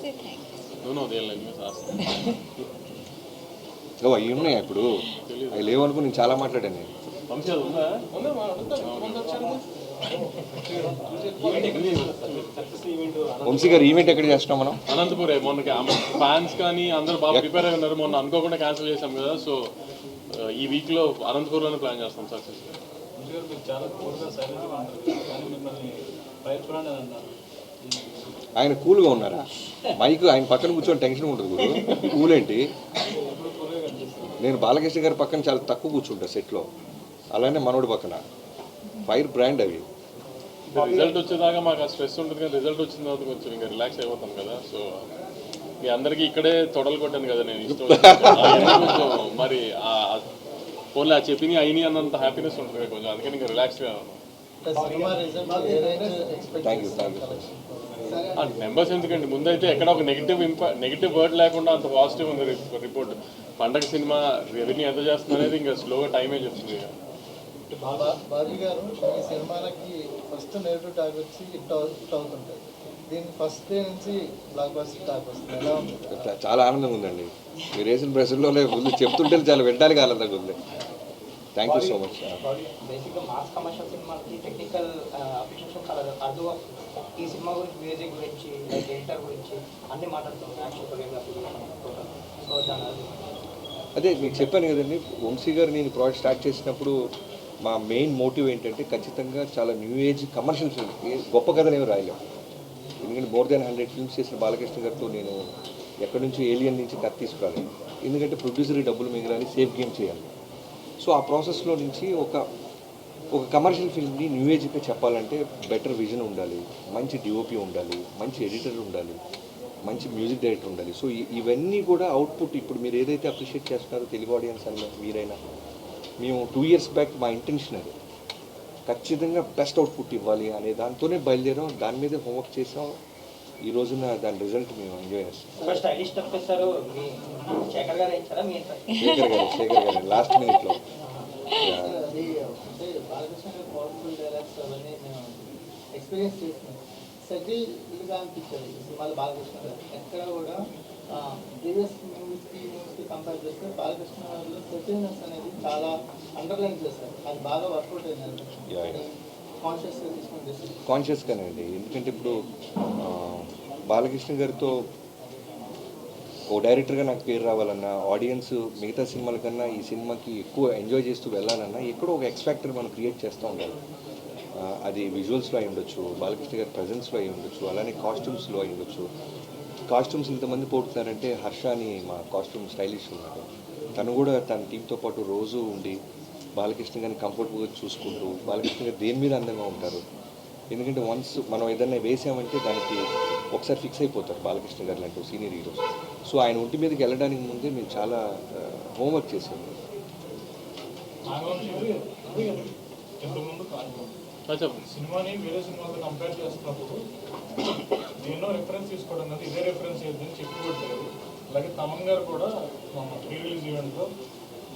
say thanks. No, they'll let me ask. అవి ఉన్నాయా ఇప్పుడు? అవి లేవనుకో నేను చాలా మాట్లాడాను నేను. వంశీ గారు ఈవెంట్ ఎక్కడ చేస్తున్నాం మనం? అనంతపురే. మొన్న ఫ్యాన్స్ కానీ అందరూ బాగా ప్రిపేర్ అయి ఉన్నారు. మొన్న అనుకోకుండా క్యాన్సిల్ చేశాం కదా, సో ఈ వీక్లో అనంతపూర్లోనే ప్లాన్ చేస్తాం సక్సెస్. ఆయన కూల్గా ఉన్నారా? మైక్ ఆయన పక్కన కూర్చొని టెన్షన్ ఉంటుంది గురు. కూల్ ఏంటి? నేను బాలకృష్ణ గారి పక్కన చాలా తక్కువ కూర్చుంటా సెట్లో, అలానే మనోడి పక్కన. ఫైర్ బ్రాండ్ అవి. రిజల్ట్ వచ్చేదాకా మాకు ఆ స్ట్రెస్ ఉంటుంది కానీ రిజల్ట్ వచ్చిన తర్వాత కొంచెం ఇంకా రిలాక్స్ అయిపోతాం కదా. సో మీ అందరికీ ఇక్కడే తొడలు కొట్టాను కదా నేను, ఇష్టం కొంచెం మరి ఓన్లీ ఆ చెప్పిన అయినాయి అన్నంత హ్యాపీనెస్ ఉంటుంది కొంచెం, అందుకని ఇంకా రిలాక్స్గా థ్యాంక్ యూ. నెంబర్స్ ఎందుకండి, ముందైతే ఎక్కడ ఒక నెగిటివ్ వర్డ్ లేకుండా అంత పాజిటివ్ ఉంది రిపోర్ట్. పండగ సినిమా రెవెన్యూ ఎంత చేస్తుంది అనేది ఇంకా స్లోగా టైమే చెప్తుంది. బాబీ గారు ఈ సినిమాలకి ఫస్ట్ నెగిటివ్ టాక్ వచ్చి హిట్ అవుతుంటాయి, దీనికి ఫస్ట్ డే నుంచి బ్లాక్ బస్టర్ టాక్ వస్తుంది, ఎలా ఉంది? చాలా ఆనందంగా ఉందండి. మీరు వేసిన ప్రశ్నలో ముందు చెప్తుంటే చాలా వినడానికి ఆనందంగా ఉంది. Thank you so much. బేసిక్గా మాస్ కమర్షియల్ సినిమాకి టెక్నికల్ అప్రిషియేషన్ చాలా అర్థం. ఈ సినిమా గురించి, మ్యూజిక్ గురించి, లైక్ ఎడిటర్ గురించి అన్నీ మాట్లాడుతున్నాం, యాక్షన్ కొరియోగ్రఫీ టోటల్. సో దాని అదే మీకు చెప్పాను కదండి, వంశీ గారు నేను ప్రాజెక్ట్ స్టార్ట్ చేసినప్పుడు మా మెయిన్ మోటివ్ ఏంటంటే ఖచ్చితంగా చాలా న్యూ ఏజ్ కమర్షియల్ ఫిల్మ్, గొప్ప కథలు ఏమి రాయలేము. ఎందుకంటే మోర్ దెన్ 100 ఫిల్మ్స్ చేసిన బాలకృష్ణ గారితో నేను ఎక్కడి నుంచి ఏలియన్ నుంచి కథ తీసుకురాలేదు. ఎందుకంటే ప్రొడ్యూసర్కి డబ్బులు మిగలాలి, సేఫ్ గేమ్ చేయాలి. సో ఆ ప్రాసెస్లో నుంచి ఒక కమర్షియల్ ఫిల్మ్ని న్యూ ఏజ్గా చెప్పాలంటే బెటర్ విజన్ ఉండాలి, మంచి డిఓపి ఉండాలి, మంచి ఎడిటర్ ఉండాలి, మంచి మ్యూజిక్ డైరెక్టర్ ఉండాలి. సో ఇవన్నీ కూడా అవుట్పుట్ ఇప్పుడు మీరు ఏదైతే అప్రిషియేట్ చేస్తున్నారో తెలుగు ఆడియన్స్ అన్న మీరైనా, మేము 2 years బ్యాక్ మా ఇంటెన్షన్ అది ఖచ్చితంగా బెస్ట్ అవుట్పుట్ ఇవ్వాలి అనే దాంతోనే బయలుదేరాం, దాని మీదే హోంవర్క్ చేసాం. ఈ రోజున దాని రిజల్ట్ మేము ఎంజాయ్ చేస్తాం. శేఖర్ గారు లాస్ట్ మినిట్లో ఎక్స్పీరియన్స్ చేస్తున్నాం. సెటిల్గా అనిపించారు ఈ సినిమాలో బాలకృష్ణ గారు. ఎక్కడ కూడా ప్రీవియస్ మూవీస్కి కంపేర్ చేస్తే బాలకృష్ణ గారిలో సెటిల్నెస్ అనేది చాలా అండర్లైన్ చేశారు, అది బాగా వర్కౌట్ అయింది. కాన్షియస్గా తీసుకుని కాన్షియస్గానే అండి. ఎందుకంటే ఇప్పుడు బాలకృష్ణ గారితో ఓ డైరెక్టర్గా నాకు పేరు రావాలన్నా, ఆడియన్స్ మిగతా సినిమాల కన్నా ఈ సినిమాకి ఎక్కువ ఎంజాయ్ చేస్తూ వెళ్ళాలన్నా ఎక్కడో ఒక ఎక్స్ఫాక్టర్ మనం క్రియేట్ చేస్తూ ఉండాలి. అది విజువల్స్లో అయి ఉండొచ్చు, బాలకృష్ణ గారి ప్రజెన్స్లో అయి ఉండొచ్చు, అలానే కాస్ట్యూమ్స్లో అయి ఉండొచ్చు. కాస్ట్యూమ్స్ ఇంతమంది పోతున్నారంటే హర్ష అని మా కాస్ట్యూమ్ స్టైలిష్ ఉన్నారు, తను కూడా తన టీంతో పాటు రోజు ఉండి బాలకృష్ణ గారిని కంఫర్టబుల్గా చూసుకుంటూ, బాలకృష్ణ గారు దేని మీద అందంగా ఉంటారు. ఎందుకంటే వన్స్ మనం ఏదైనా వేసామంటే దానికి ఒకసారి ఫిక్స్ అయిపోతారు బాలకృష్ణ గారు లాంటి సీనియర్ హీరోస్. సో ఆయన ఒంటి మీదకి వెళ్ళడానికి ముందే మేము చాలా హోంవర్క్ చేసాము. సినిమాని వేరే సినిమాతో కంపేర్ చేస్తున్నప్పుడు నేను రిఫరెన్స్ తీసుకోవడం అనేది ఇదే రిఫరెన్స్ ఏదని చెప్పుకోవట్లేదు. అలాగే తమన్ గారు కూడా ప్రీ రిలీజ్ ఈవెంట్లో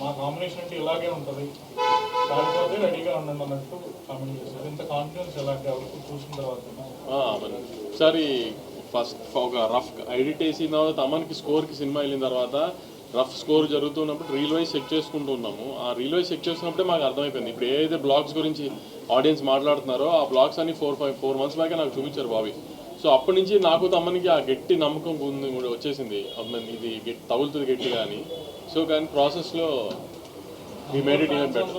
మా కాంబినేషన్ అంటే ఇలాగే ఉంటుంది, కాకపోతే రెడీగా ఉండండి అన్నట్టు కామెంట్ చేశారు. ఇంత కాన్ఫిడెన్స్ ఎలాంటి ఎవరికి చూసిన తర్వాత ఒకసారి ఫస్ట్ ఒక రఫ్ ఎడిట్ వేసిన తర్వాత అమ్మకి స్కోర్కి సినిమా వెళ్ళిన తర్వాత రఫ్ స్కోర్ జరుగుతున్నప్పుడు రీల్ వైజ్ చెక్ చేసుకుంటూ ఉన్నాము. ఆ రీల్ వైజ్ చెక్ చేస్తున్నప్పుడే మాకు అర్థమైపోయింది ఇప్పుడు ఏదైతే బ్లాగ్స్ గురించి ఆడియన్స్ మాట్లాడుతున్నారో ఆ బ్లాగ్స్ అన్ని 4 months బ్యాకే నాకు చూపించారు బాబీ. సో అప్పటి నుంచి నాకు తమ్మనికి ఆ గట్టి నమ్మకం వచ్చేసింది, ఇది తగులుతుంది గట్టిగా అని. సో కానీ ప్రాసెస్లో మీ మేడ్ ఇట్ ఈవెన్ బెటర్.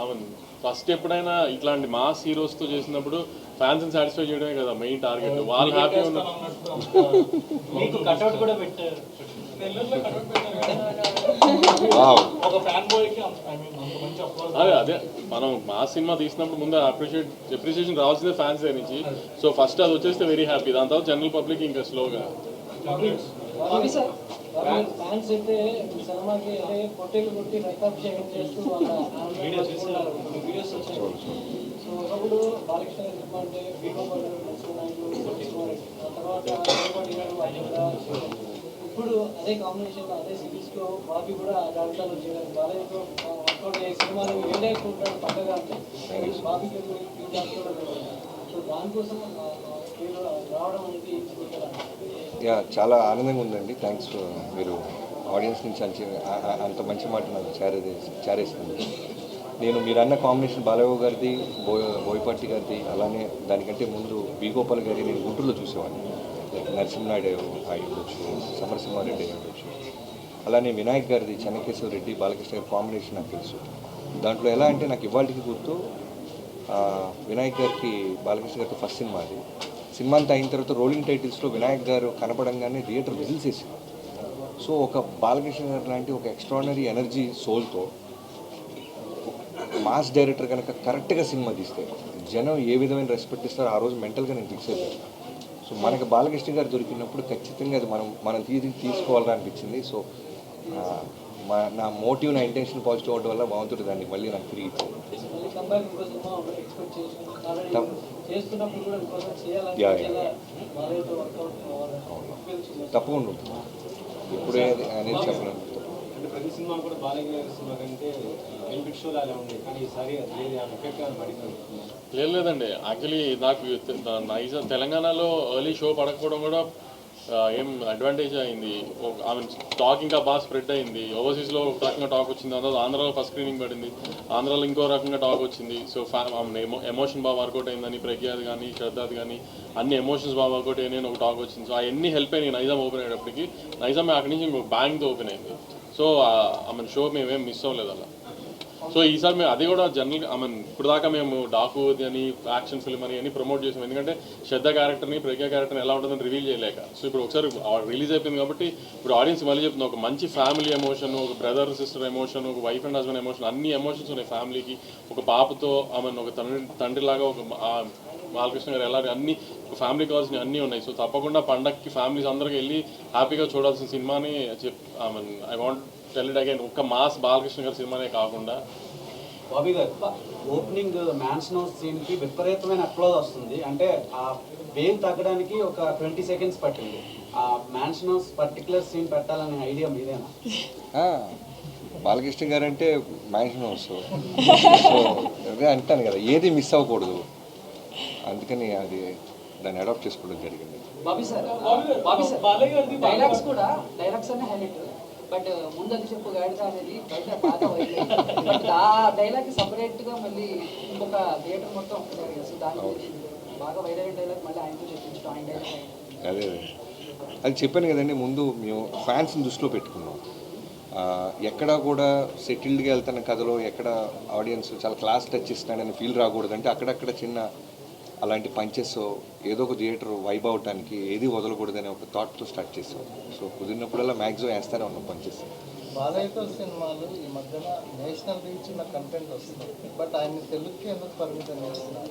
అవును, ఫస్ట్ ఎప్పుడైనా ఇట్లాంటి మాస్ హీరోస్తో చేసినప్పుడు ఫ్యాన్స్ని సాటిస్ఫై చేయడమే కదా మెయిన్ టార్గెట్. వాళ్ళు హ్యాపీగా ఉన్నారు. అదే మనం మా సినిమా తీసినప్పుడు ముందు అప్రిషియేషన్ రావాల్సిందే ఫ్యాన్స్ దగ్గర నుంచి. సో ఫస్ట్ అది వచ్చేస్తే వెరీ హ్యాపీ, దాని తర్వాత జనరల్ పబ్లిక్ ఇంకా స్లోగా. ఫ్యాన్స్ అయితే సినిమాకి పొట్టేలు కొట్టి రక్తాభిషేకం చేస్తూ వాళ్ళ వీడియోస్ వచ్చాయి. సో ఒకప్పుడు బాలకృష్ణ గారు సినిమా అంటే బీమా నడుచుకున్నాడు, ఆ తర్వాత ఇప్పుడు అదే కాంబినేషన్లో అదే సిరీస్లో బాబీ కూడా ఆ జాబితాలో చేయాలి. బాలయ్యతో వర్కౌట్ అయ్యే సినిమాలు వెళ్ళేకుంటాడు పక్కగా అంటే బాబీకి ఈ జాబితాలో సో దానికోసం మీరు రావడం అనేది యా, చాలా ఆనందంగా ఉందండి. థ్యాంక్స్. మీరు ఆడియన్స్ నుంచి అంత మంచి మాట నాకు చేరేస్తుంది. మీరు అన్న కాంబినేషన్ బాలయ్య గారిది, బోయపాటి గారిది, అలానే దానికంటే ముందు బి గోపాల్ గారి నేను గుంటూరులో చూసేవాడిని. లైక్ నరసింహనాయుడు అయి ఉండొచ్చు, సమరసింహారెడ్డి అయి ఉండొచ్చు, అలానే వినాయక్ గారిది చెన్నకేశ్వర రెడ్డి, బాలకృష్ణ గారి కాంబినేషన్ నాకు తెలుసు. దాంట్లో ఎలా అంటే నాకు ఇవాళకి గుర్తు వినాయక్ గారికి బాలకృష్ణ గారితో ఫస్ట్ సినిమా అది. సినిమా అంతా అయిన తర్వాత రోలింగ్ టైటిల్స్లో వినాయక్ గారు కనపడంగానే థియేటర్ విజిల్స్ వేసింది. సో ఒక బాలకృష్ణ గారు లాంటి ఒక ఎక్స్ట్రాడినరీ ఎనర్జీ సోల్తో మాస్ డైరెక్టర్ కనుక కరెక్ట్గా సినిమా తీస్తే జనం ఏ విధమైన రెస్పెక్ట్ ఇస్తారో ఆ రోజు మెంటల్గా నేను ఫిక్స్ అయిపోయాను. సో మనకు బాలకృష్ణ గారు దొరికినప్పుడు ఖచ్చితంగా అది మనం తీసుకోవాలని అనిపించింది. సో నా మోటివ్, నా ఇంటెన్షన్ పాజిటివ్ అవడం వల్ల బాగుంటుంది. దాన్ని మళ్ళీ నాకు తిరిగి ఇచ్చింది. తప్పకుండా ఉంటుంది. ఇప్పుడే అనేది చెప్పలేను. ప్రతి సినిమా కూడా బాలయ్య గారి సినిమా కంటే బెనిఫిట్ షో అలా ఉంది, కానీ ఈసారి లేదండి. యాక్చువల్లీ నాకు తెలంగాణలో ఎర్లీ షో పడకపోవడం కూడా ఏం అడ్వాంటేజ్ అయింది. ఐ మీన్ టాక్ ఇంకా బాగా స్ప్రెడ్ అయింది. ఓవర్సీస్లో ఒక రకంగా టాక్ వచ్చింది, అందులో ఆంధ్రాలో ఫస్ట్ స్క్రీనింగ్ పడింది, ఆంధ్రాలో ఇంకో రకంగా టాక్ వచ్చింది. సో ఎమోషన్ బాగా వర్కౌట్ అయిందని ప్రజ్ఞాది కానీ శ్రద్ధాది కానీ అన్ని ఎమోషన్స్ బాగా వర్కౌట్ అయ్యాయని ఒక టాక్ వచ్చింది. సో అవన్నీ హెల్ప్ అయినాయి. నైజాం ఓపెన్ అయ్యేటప్పటికి నైజాం అక్కడి నుంచి ఇంకొక బ్యాంక్తో ఓపెన్ అయింది. సో ఐ మీన్ షో మేమేం మిస్ అవ్వలేదు అలా. సో ఈసారి మేము అది కూడా జనరల్గా ఐ మీన్ ఇప్పుడు దాకా మేము డాకు అని యాక్షన్ ఫిల్మ్ అని ప్రమోట్ చేసాం. ఎందుకంటే శ్రద్ధ క్యారెక్టర్ని, ప్రజ్ఞ క్యారెక్టర్ని ఎలా ఉంటుందని రివీల్ చేయలేక. సో ఇప్పుడు ఒకసారి రిలీజ్ అయిపోయింది కాబట్టి ఇప్పుడు ఆడియన్స్ మళ్ళీ చెప్తుంది, ఒక మంచి ఫ్యామిలీ ఎమోషన్, ఒక బ్రదర్ సిస్టర్ ఎమోషన్, ఒక వైఫ్ అండ్ హస్బెండ్ ఎమోషన్, అన్ని ఎమోషన్స్ ఉన్నాయి ఫ్యామిలీకి. ఒక పాపతో ఐ మీన్ ఒక తండ్రిలాగా ఒక బాలకృష్ణ గారు ఎలా అన్ని ఫ్యామిలీ కావాల్సినవి అన్నీ ఉన్నాయి. సో తప్పకుండా పండగకి ఫ్యామిలీస్ అందరికి వెళ్ళి హ్యాపీగా చూడాల్సిన సినిమాని I mean I want tell it again, ఒక్క మాస్ బాలకృష్ణ గారి సినిమానే కాకుండా. బాబీ గారు ఓపెనింగ్ మ్యాన్స్ నో సీన్కి విపరీతమైన అప్లోజ్ వస్తుంది. అంటే ఆ వేవ్ తగ్గడానికి ఒక 20 seconds పట్టింది. ఆ మ్యాన్స్ నోస్ పర్టికులర్ సీన్ పెట్టాలనే ఐడియా మీదేనా? బాలకృష్ణ గారు అంటే మ్యాన్షన్ హౌస్. సో అదే అంటాను కదా, ఏది మిస్ అవ్వకూడదు, అందుకని అది దాన్ని అడాప్ట్ చేసుకోవడం జరిగింది. బాబీ సార్ డైలాగ్స్ అనే హైలైట్. బట్ ముందు అది చెప్పు గాడిద అనేది బయట బాగా వైద్యం. బట్ ఆ డైలాగ్ సపరేట్గా మళ్ళీ ఇంకొక థియేటర్ మొత్తం ఒక్కసారి. సో దాని గురించి బాగా వైరల్ డైలాగ్ మళ్ళీ ఆయనతో చెప్పించడం, ఆయన డైలాగ్. అదే అది చెప్పాను కదండి, ముందు మేము ఫ్యాన్స్ని దృష్టిలో పెట్టుకున్నాం. ఎక్కడా కూడా సెటిల్డ్గా వెళ్తున్న కథలో ఎక్కడ ఆడియన్స్ చాలా క్లాస్ టచ్ ఇస్తున్నాడని ఫీల్ రాకూడదంటే అక్కడక్కడ చిన్న అలాంటి పంచెస్ ఏదో ఒక థియేటర్ వైబ్ అవటానికి ఏది వదలకూడదనే ఒక థాట్తో స్టార్ట్ చేసాం. సో కుదిరినప్పుడల్లా మ్యాక్సిమం వేస్తూనే ఉన్నాం పంచెస్. బాలయ్యతో సినిమాలు ఈ మధ్యన నేషనల్ రీచ్ ఉన్న కంటెంట్ వస్తుంది, బట్ ఆయన తెలుగుకి ఎందుకు పరిమితం చేస్తున్నారు?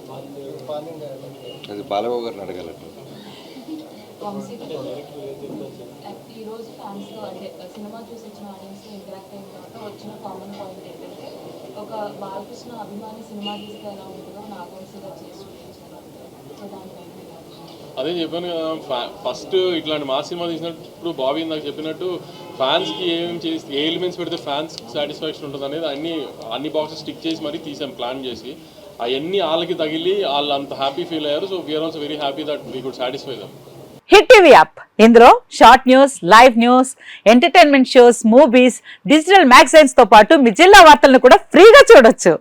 అది బాలయ్య గారిని అడగాలండి. ఈరోజు ఫ్యాన్స్తో అంటే సినిమా చూసి వచ్చిన ఆడియన్స్తో ఇంటరాక్ట్ అయిన తర్వాత వచ్చిన కామన్ పాయింట్ ఏంటంటే, ఒక బాలకృష్ణ అభిమాని సినిమా తీస్తే ఎలా ఉంటుందో నాగవంశీగా చేసి చూపించారు. సో దానిపైన అదే చెప్పాను కదా, ఫస్ట్ ఇట్లాంటి మా సినిమా తీసినప్పుడు బాబీ నాకు చెప్పినట్టు ఫ్యాన్స్కి ఏమేమి చేసి ఏ ఎలిమెంట్స్ పెడితే ఫ్యాన్స్ సాటిస్ఫాక్షన్ ఉంటుంది అనేది అన్ని బాక్సెస్ స్టిక్ చేసి మరీ తీసాం ప్లాన్ చేసి. అవన్నీ వాళ్ళకి తగిలి వాళ్ళు అంత హ్యాపీ ఫీల్ అయ్యారు. So we are also very happy that we could satisfy them. Hit TV app, ఇందులో short news, live news, entertainment shows, movies, digital magazines తో పాటు మీ జిల్లా వార్తలను కూడా ఫ్రీగా చూడొచ్చు.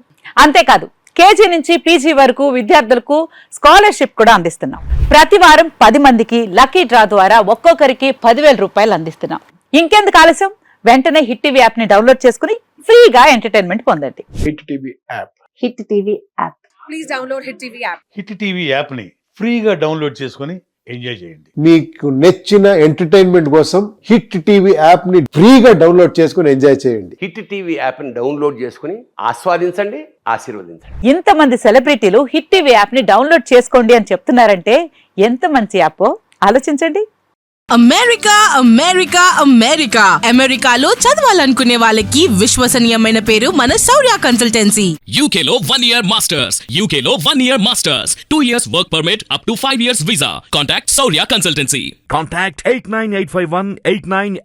అంతేకాదు కేజీ నుంచి పీజీ వరకు విద్యార్థులకు స్కాలర్షిప్ కూడా అందిస్తున్నాం. ప్రతి వారం 10 మందికి లక్కీ డ్రా ద్వారా ఒక్కొక్కరికి 10,000 రూపాయలు అందిస్తున్నాం. ఇంకెందుకు ఆలస్యం, వెంటనే హిట్ టీవీ యాప్ ని డౌన్లోడ్ చేసుకుని ఫ్రీగా ఎంటర్టైన్మెంట్ పొందండి. Hit TV app. Hit TV app. Please download hit TV app. Hit TV app ని ఫ్రీగా డౌన్లోడ్ చేసుకుని ఎంజాయ్ చేయండి. మీకు నచ్చిన ఎంటర్టైన్మెంట్ కోసం హిట్ టీవీ యాప్ ని ఫ్రీగా డౌన్లోడ్ చేసుకుని ఎంజాయ్ చేయండి. హిట్ టీవీ యాప్ ని డౌన్లోడ్ చేసుకుని ఆస్వాదించండి, ఆశీర్వదించండి. ఇంతమంది సెలబ్రిటీలు హిట్ టీవీ యాప్ ని డౌన్లోడ్ చేసుకోండి అని చెప్తున్నారంటే ఎంత మంచి యాప్ ఆలోచించండి. అమెరికా అమెరికా అమెరికా అమెరికాలో చదవాలనుకునే వాళ్ళకి విశ్వసనీయమైన పేరు మన శౌర్య కన్సల్టెన్సీ. యూకేలో 1 year మాస్టర్స్, యూకేలో 1 year masters, 2 years work permit up to 5 years visa. Contact Shaurya consultancy. Contact 89851 89